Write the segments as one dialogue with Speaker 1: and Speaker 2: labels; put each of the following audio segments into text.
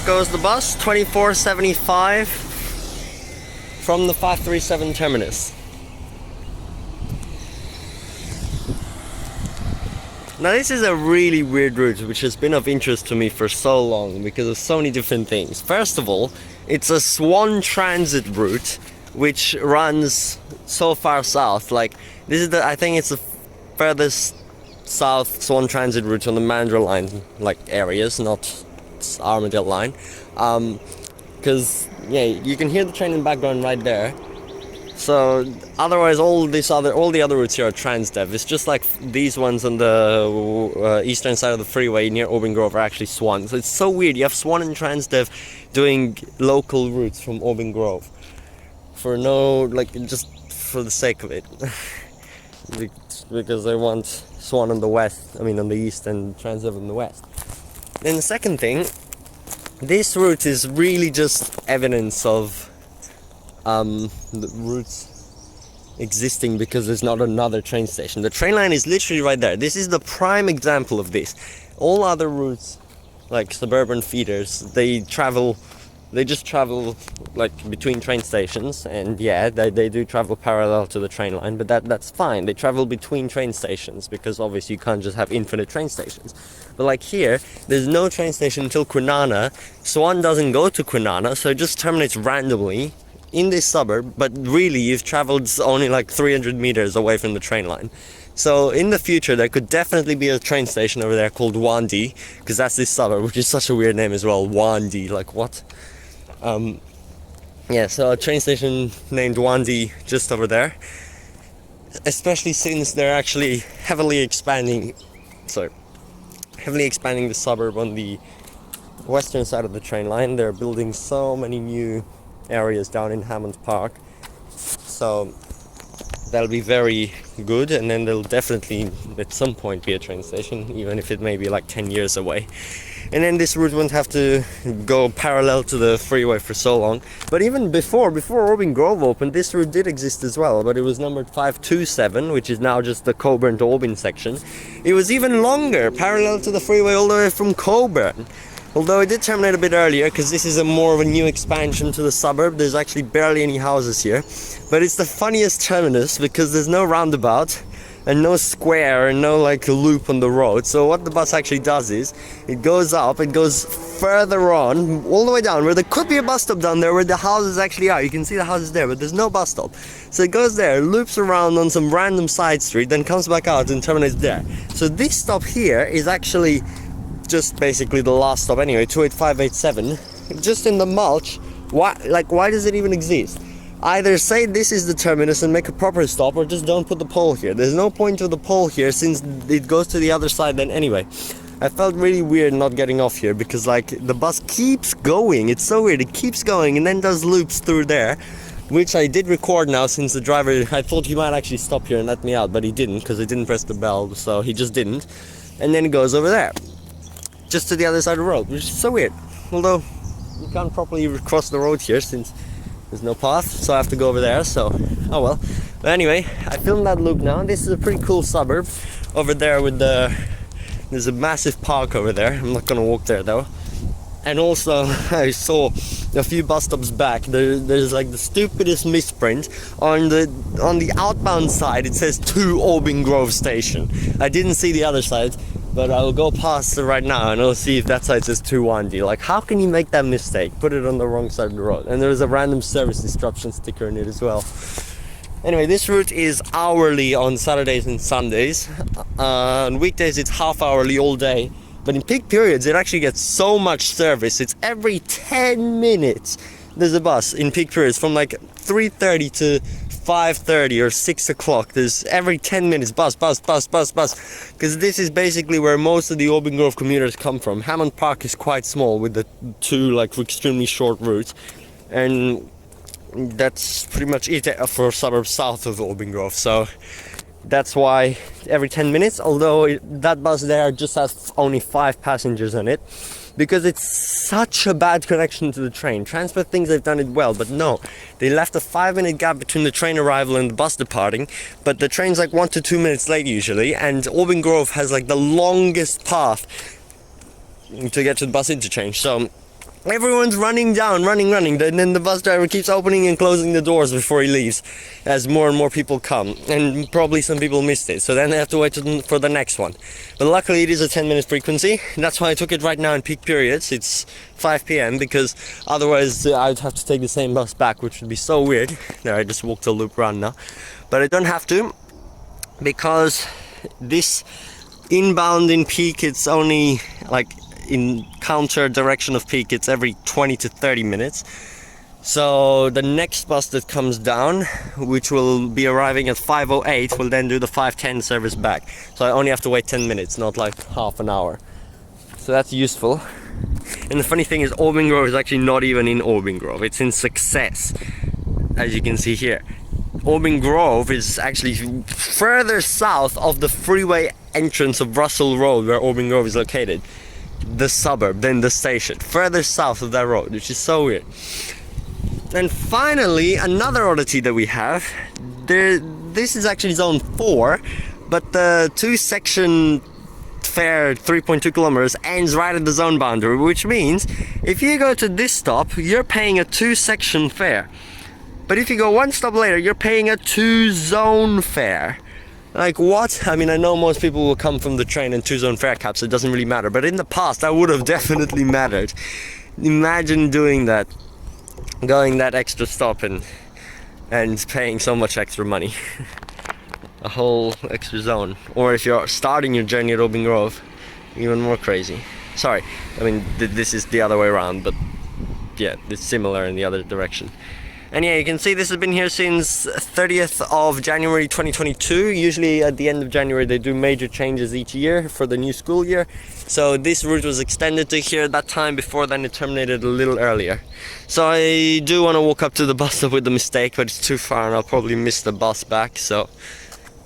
Speaker 1: goes the bus, 24.75 from the 537 terminus. Now this is a really weird route which has been of interest to me for so long because of so many different things. First of all, it's a Swan transit route which runs so far south. Like this is I think it's the furthest south Swan transit route on the Mandurah line like areas, not Armadale line. Because yeah, you can hear the train in the background right there. So otherwise all the other routes here are Transdev. It's just like these ones on the eastern side of the freeway near Aubin Grove are actually Swan. So it's so weird. You have Swan and Transdev doing local routes from Aubin Grove for no, like, just for the sake of it. Because they want Swan on the west, on the east, and Transdev on the west. Then the second thing, this route is really just evidence of the routes existing because there's not another train station. The train line is literally right there. This is the prime example of this. All other routes, like suburban feeders, they just travel like between train stations, and yeah, they do travel parallel to the train line, but that's fine. They travel between train stations because obviously you can't just have infinite train stations. But like here, there's no train station until Kwinana. Swan doesn't go to Kwinana, so it just terminates randomly in this suburb, but really you've traveled only like 300 meters away from the train line. So in the future there could definitely be a train station over there called Wandi, because that's this suburb, which is such a weird name as well. Wandi, like what? Yeah, so a train station named Wandi just over there, especially since they're actually heavily expanding the suburb on the western side of the train line. They're building so many new areas down in Hammond Park, so that'll be very good, and then there'll definitely at some point be a train station, even if it may be like 10 years away. And then this route won't have to go parallel to the freeway for so long. But even before Aubin Grove opened, this route did exist as well, but it was numbered 527, which is now just the Coburn to Aubin section. It was even longer, parallel to the freeway all the way from Coburn. Although it did terminate a bit earlier, because this is more of a new expansion to the suburb. There's actually barely any houses here. But it's the funniest terminus, because there's no roundabout, and no square, and no like loop on the road. So what the bus actually does is, it goes up, it goes further on, all the way down, where there could be a bus stop down there, where the houses actually are. You can see the houses there, but there's no bus stop. So it goes there, loops around on some random side street, then comes back out and terminates there. So this stop here is actually just basically the last stop anyway, 28587, just in the mulch. Why does it even exist? Either say this is the terminus and make a proper stop, or just don't put the pole here. There's no point to the pole here since it goes to the other side then anyway. I felt really weird not getting off here because like the bus keeps going. It's so weird, it keeps going and then does loops through there, which I did record now since the driver, I thought he might actually stop here and let me out, but he didn't because he didn't press the bell, so he just didn't. And then it goes over there, just to the other side of the road, which is so weird. Although you can't properly cross the road here since there's no path, so I have to go over there, so oh well. But anyway, I filmed that loop now. This is a pretty cool suburb over there with there's a massive park over there. I'm not gonna walk there though. And also I saw a few bus stops back, there's like the stupidest misprint on the outbound side. It says to Aubin Grove station. I didn't see the other side, but I'll go past it right now and I'll see if that side says 2Wandi. Like, how can you make that mistake? Put it on the wrong side of the road. And there's a random service instruction sticker in it as well. Anyway, this route is hourly on Saturdays and Sundays. On weekdays it's half hourly all day. But in peak periods it actually gets so much service. It's every 10 minutes there's a bus in peak periods from like 3:30 to 5:30 or 6 o'clock. There's every 10 minutes bus, because this is basically where most of the Aubin Grove commuters come from. Hammond Park is quite small with the two like extremely short routes, and that's pretty much it for suburbs south of Aubin Grove. So that's why every 10 minutes, although that bus there just has only 5 passengers on it, because it's such a bad connection to the train. Transperth thinks they've done it well, but no. They left a 5-minute gap between the train arrival and the bus departing, but the train's like 1 to 2 minutes late usually, and Aubin Grove has like the longest path to get to the bus interchange. So Everyone's running down, running. And then the bus driver keeps opening and closing the doors before he leaves, as more and more people come. And probably some people missed it, so then they have to wait for the next one. But luckily it is a 10-minute frequency. That's why I took it right now in peak periods. It's 5 p.m. because otherwise I'd have to take the same bus back, which would be so weird. There, I just walked a loop around now. But I don't have to, because this inbound in peak, it's only like in counter direction of peak, it's every 20 to 30 minutes. So the next bus that comes down, which will be arriving at 5:08, will then do the 5:10 service back. So I only have to wait 10 minutes, not like half an hour. So that's useful. And the funny thing is, Aubin Grove is actually not even in Aubin Grove, it's in Success, as you can see here. Aubin Grove is actually further south of the freeway entrance of Russell Road, where Aubin Grove is located. The suburb, then the station, further south of that road, which is so weird. And finally, another oddity that we have, this is actually zone 4, but the 2-section fare, 3.2 kilometers, ends right at the zone boundary, which means if you go to this stop, you're paying a 2-section fare. But if you go one stop later, you're paying a 2-zone fare. Like, what? I mean, I know most people will come from the train and 2-zone fare caps, so it doesn't really matter. But in the past, that would have definitely mattered. Imagine doing that. Going that extra stop and paying so much extra money. A whole extra zone. Or if you're starting your journey at Aubin Grove, even more crazy. Sorry, I mean, this is the other way around, but yeah, it's similar in the other direction. And yeah, you can see this has been here since 30th of January 2022. Usually at the end of January they do major changes each year for the new school year. So this route was extended to here that time, before then it terminated a little earlier. So I do want to walk up to the bus stop with the mistake, but it's too far and I'll probably miss the bus back, so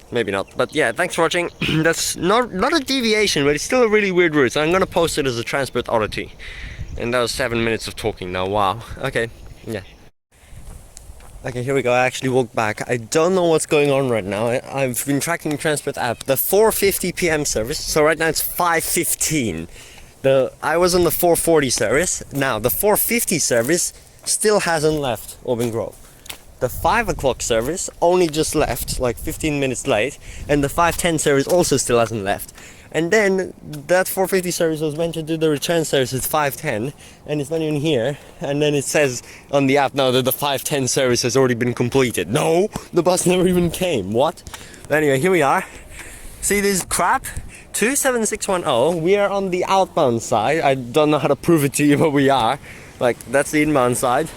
Speaker 1: maybe not. But yeah, thanks for watching. That's not a deviation, but it's still a really weird route. So I'm going to post it as a Transperth oddity. And that was 7 minutes of talking now, wow. Okay, yeah. Okay, here we go. I actually walked back. I don't know what's going on right now. I've been tracking the Transperth app. The 4:50 p.m. service. So right now it's 5:15. I was on the 4:40 service. Now the 4:50 service still hasn't left Aubin Grove. The 5 o'clock service only just left, like 15 minutes late, and the 5:10 service also still hasn't left. And then that 4:50 service was meant to do the return service at 5:10, and it's not even here. And then it says on the app now that the 5:10 service has already been completed. No, the bus never even came. What? Anyway, here we are. See this crap? 27610. We are on the outbound side. I don't know how to prove it to you, but we are. Like, that's the inbound side.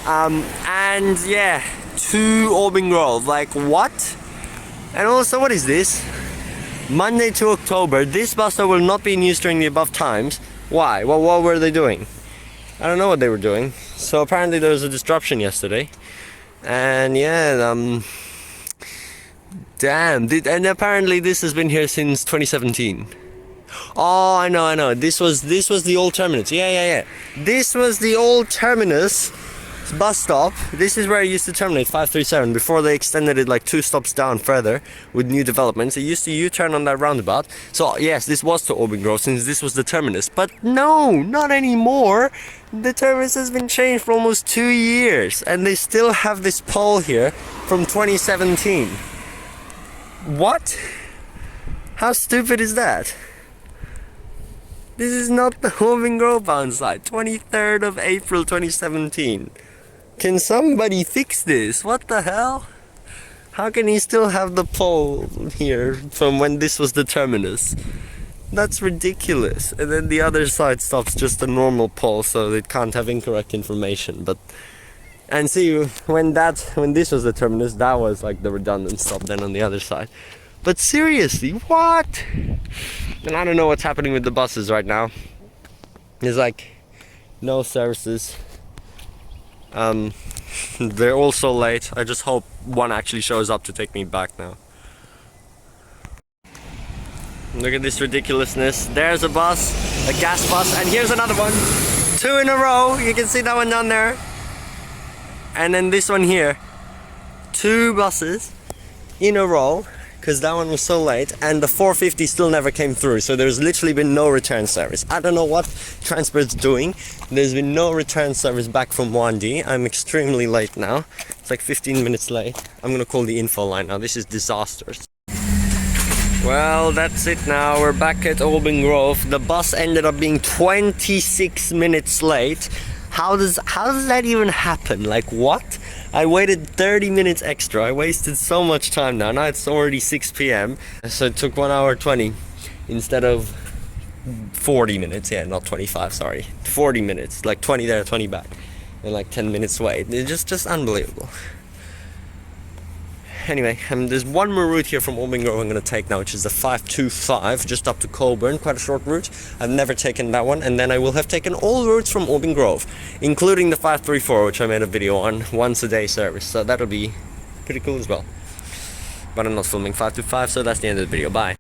Speaker 1: And yeah, to Aubin Grove. Like, what? And also, what is this? Monday to October, this bus stop will not be in use during the above times. Why? Well, what were they doing? I don't know what they were doing. So apparently there was a disruption yesterday. And yeah, damn. And apparently this has been here since 2017. Oh, I know. This was the old terminus. Yeah. This was the old terminus bus stop. This is where it used to terminate, 537, before they extended it like 2 stops down further with new developments. It used to U-turn on that roundabout. So yes, this was to Aubin Grove since this was the terminus. But no, not anymore. The terminus has been changed for almost 2 years, and they still have this pole here from 2017. What? How stupid is that? This is not the Aubin Grove bound side. 23rd of April 2017. Can somebody fix this? What the hell? How can he still have the pole here from when this was the terminus? That's ridiculous. And then the other side stops just a normal pole, so it can't have incorrect information. But and see, when this was the terminus, that was like the redundant stop then on the other side. But seriously, what? And I don't know what's happening with the buses right now. There's like no services. They're all so late. I just hope one actually shows up to take me back now. Look at this ridiculousness. There's a bus, a gas bus, and here's another one. 2 in a row. You can see that one down there. And then this one here. 2 buses in a row. because that one was so late, and the 450 still never came through, so there's literally been no return service. I don't know what Transperth's doing. There's been no return service back from Wandi. I'm extremely late now. It's like 15 minutes late. I'm gonna call the info line now. This is disastrous. Well, that's it now. We're back at Aubin Grove. The bus ended up being 26 minutes late. How does that even happen? Like, what? I waited 30 minutes extra. I wasted so much time now. Now it's already 6 p.m. So it took 1 hour 20 instead of 40 minutes. Yeah, not 25, sorry. 40 minutes. Like 20 there, 20 back. And like 10 minutes wait. It's just unbelievable. Anyway, there's one more route here from Aubin Grove I'm going to take now, which is the 525, just up to Coburn, quite a short route. I've never taken that one, and then I will have taken all routes from Aubin Grove, including the 534, which I made a video on, once a day service, so that'll be pretty cool as well. But I'm not filming 525, so that's the end of the video. Bye.